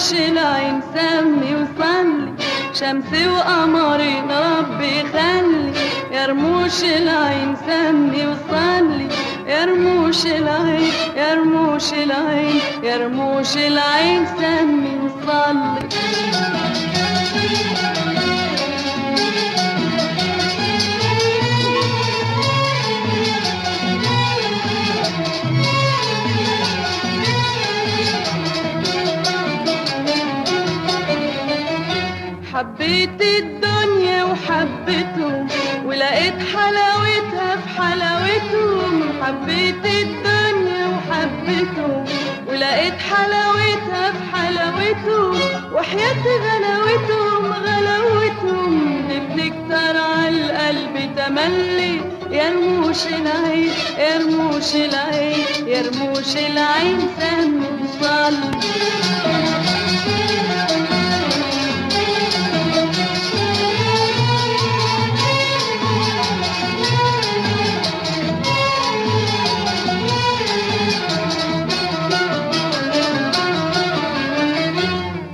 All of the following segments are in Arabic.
رموش العين سمي وصلي، شمسي وقمري ربي خلي. يا رموش العين سمي وصلي، يا رموش العين، يا رموش العين، يا رموش العين سمي وصلي. حبيت الدنيا وحبيتهم ولقيت حلاوتها في حلاوتهم. حبيت الدنيا وحبيتهم ولقيت حلاوتها في حلاوتهم، وحياة غلاوتهم غلاوتهم بتكتر عالقلب تملي. يا رموش العين، يا رموش العين، يا رموش العين سمي وصلي.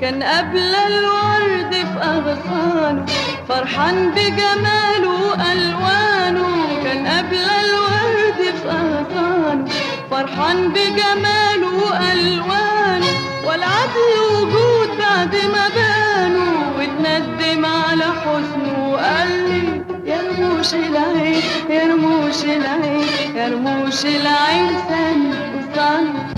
كان قبل الورد في أغصانه فرحان بجماله وألوانه. كان قبل الورد في أغصانه فرحان بجماله وألوانه، والعدل وجود بعد ما بانوا، واتندم على حزنه وقال لي يا رموش العين، يا رموش العين، يا رموش العين سمي وصلي.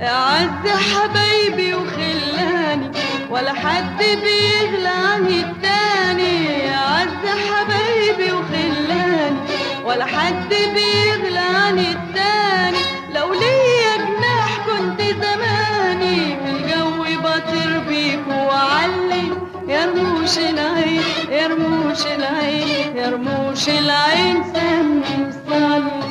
أعز حبايبي وخلاني ولا حد بيغلى عن التاني. أعز حبايبي وخلاني ولا حد بيغلى عن التاني. لو ليا جناح كنت زماني في الجو بطير بيك وعلي. يا رموش العين، يا رموش العين، يا رموش العين سمي وصلي.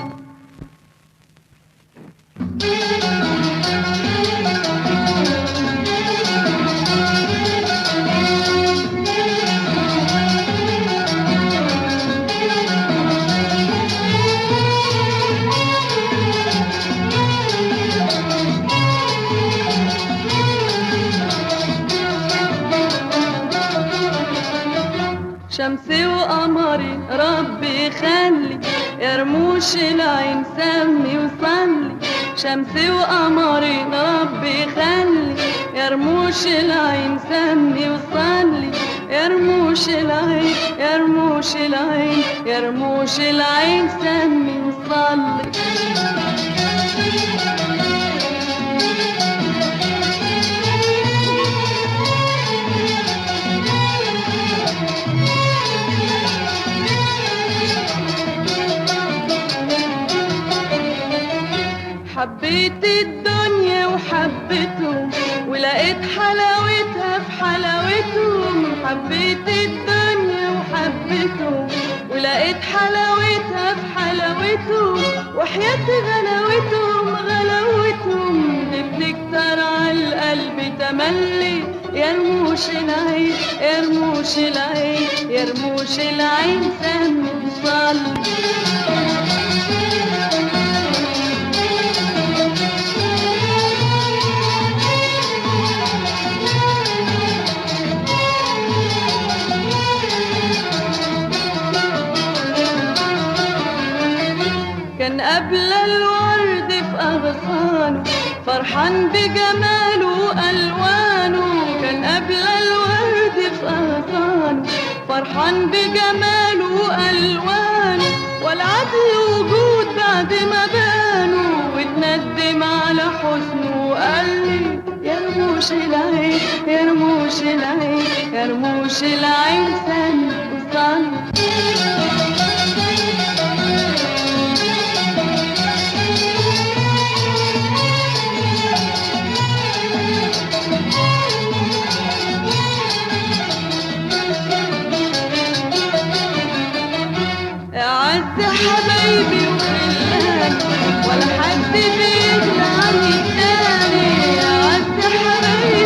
شمسي وقمري ربي خلي، يا رموش العين سمي وصلي. شمسي وقمري ربي خلي، يا رموش العين سمي وصلي. يا رموش العين، يا رموش العين، يا رموش العين سمي وصلي. حبيت الدنيا وحبيتهم ولقيت حلاوتها في حلاوتهم. حبيت الدنيا وحبيتهم ولقيت حلاوتها في حلاوتهم، وحياة غلاوتهم غلاوتهم بتكتر عالقلب تملي. يا رموش العين، يا رموش العين، يا رموش العين سمي وصلي. كان قبل الورد في أغصانه فرحان بجماله وألوانه. كان قبل الورد في أغصانه فرحان بجماله وألوانه، والعدل وجود بعد ما بانوا، واتندم على حزنه وقال لي يا رموش العين، يا رموش العين، يا رموش العين سمي وصلي. أعز حبايبي وخلاني ولا حد بيغلى عن التاني. أعز حبايبي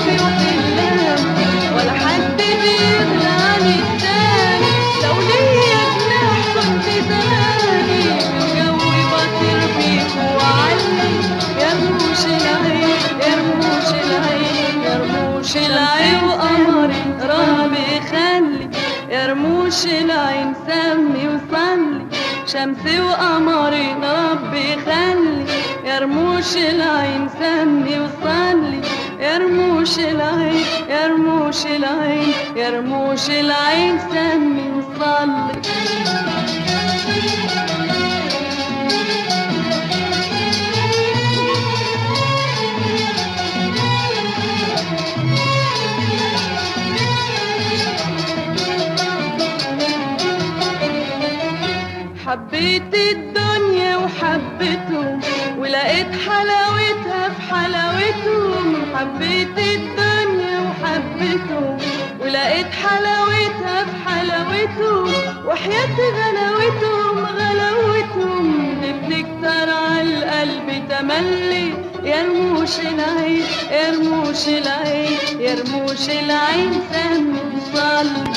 رموش العين سمي وصلي، شمسي وقمري ربي خلي. يا رموش العين سمي وصلي، يا رموش العين، يا رموش العين، يا رموش العين سمي وصلي. حبيت الدنيا وحبيتهم ولقيت حلاوتها في حلاوتهم. حبيت الدنيا وحبيتهم ولقيت حلاوتها في حلاوتهم، وحياة غلاوتهم غلاوتهم بتكتر على القلب تملي. يا رموش العين، يا رموش العين، يا رموش العين سمي وصلي.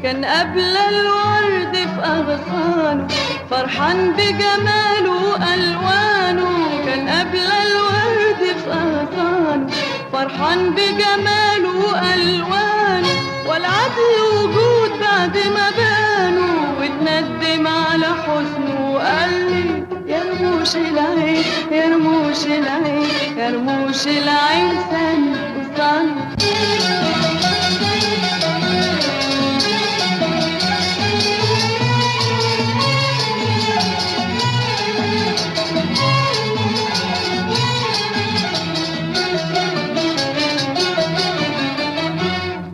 كان قبل الورد في أغصانه فرحان بجماله وألوانه. كان قبل الورد في أغصانه فرحان بجماله وألوانه، والعدل وجود بعد ما بانوا، واتندم على حسنه وقال لي يا رموش العين، يا رموش العين، يا رموش العين سمي وصلي.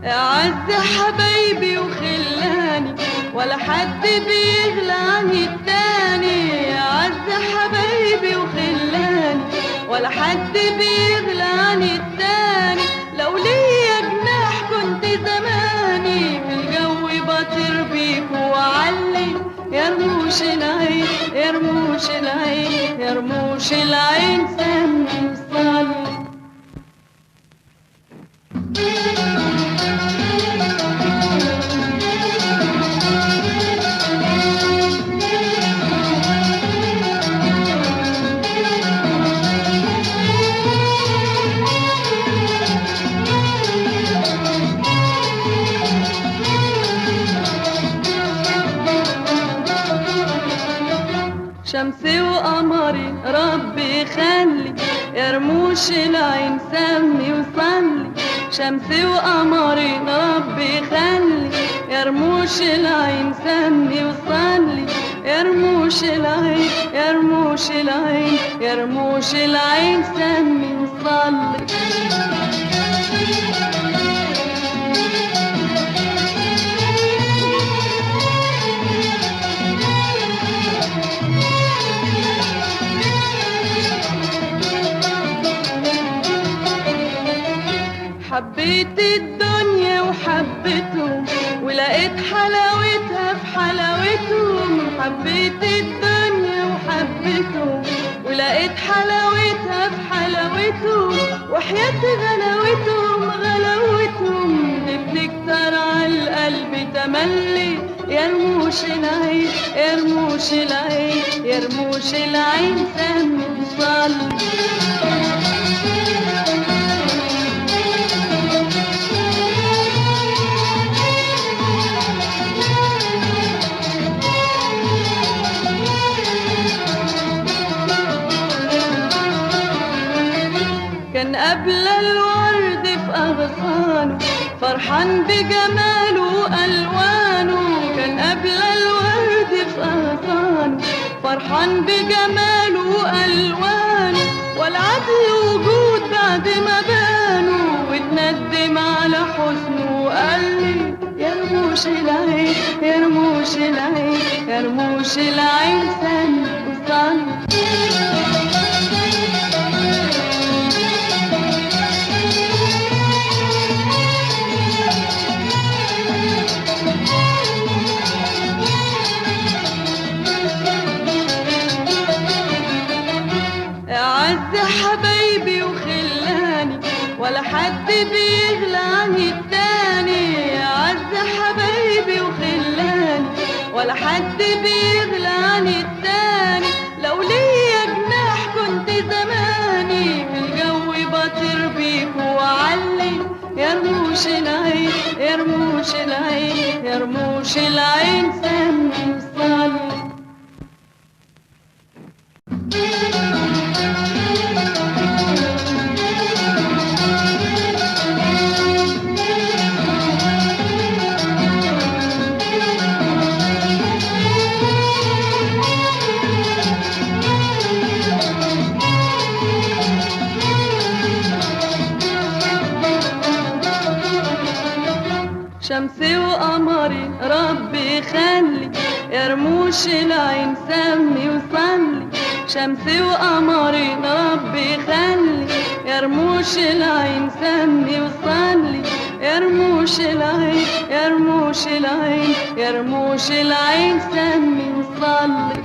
أعز حبايبي وخلاني ولا حد بيغلى عن التاني. أعز حبايبي وخلاني ولا حد بيغلى عن التاني. لو ليا جناح كنت زماني في الجو بطير بيك وعلي. يا رموش العين، يا رموش العين، يا رموش العين سمي وصلي. شمسي وقمري ربي خلي، يا رموش العين سمي وصلي. شمسي وقمري ربي خلي، يا رموش العين سمي وصلي. يا رموش العين، يا رموش العين، يا رموش العين سمي وصلي. حبيت الدنيا وحبيتهم ولقيت حلاوتها في حلاوتهم. حبيت الدنيا وحبيتهم ولقيت حلاوتها في حلاوتهم، وحياة غلاوتهم غلاوتهم بتكتر على القلب تملي. يا رموش العين، يا رموش العين، يا رموش العين سمي وصلي. كان قبل الورد في أغصانه فرحان بجماله وألوانه. كان قبل الورد في أغصانه فرحان بجماله وألوانه، والعدل وجود بعد ما بانوا، واتندم على حسنه وقال لي يا رموش العين، يا رموش العين، يا رموش العين سمي وصلي. أعز حبايبي وخلاني ولا حد بيغلى عن التاني. أعز حبايبي ولا حد بيغلى عن التاني، لو ليا جناح كنت زماني في الجو بطير بيك وعلي. يا رموش العين يا رموش العين يا رموش العين سمي وصلي. شمسي وقمري ربي خلي، يا رموش العين سمي وصلي. شمسي وقمري ربي خلي، يا رموش العين سمي وصلي. يا رموش العين يا رموش العين يا رموش العين سمي وصلي.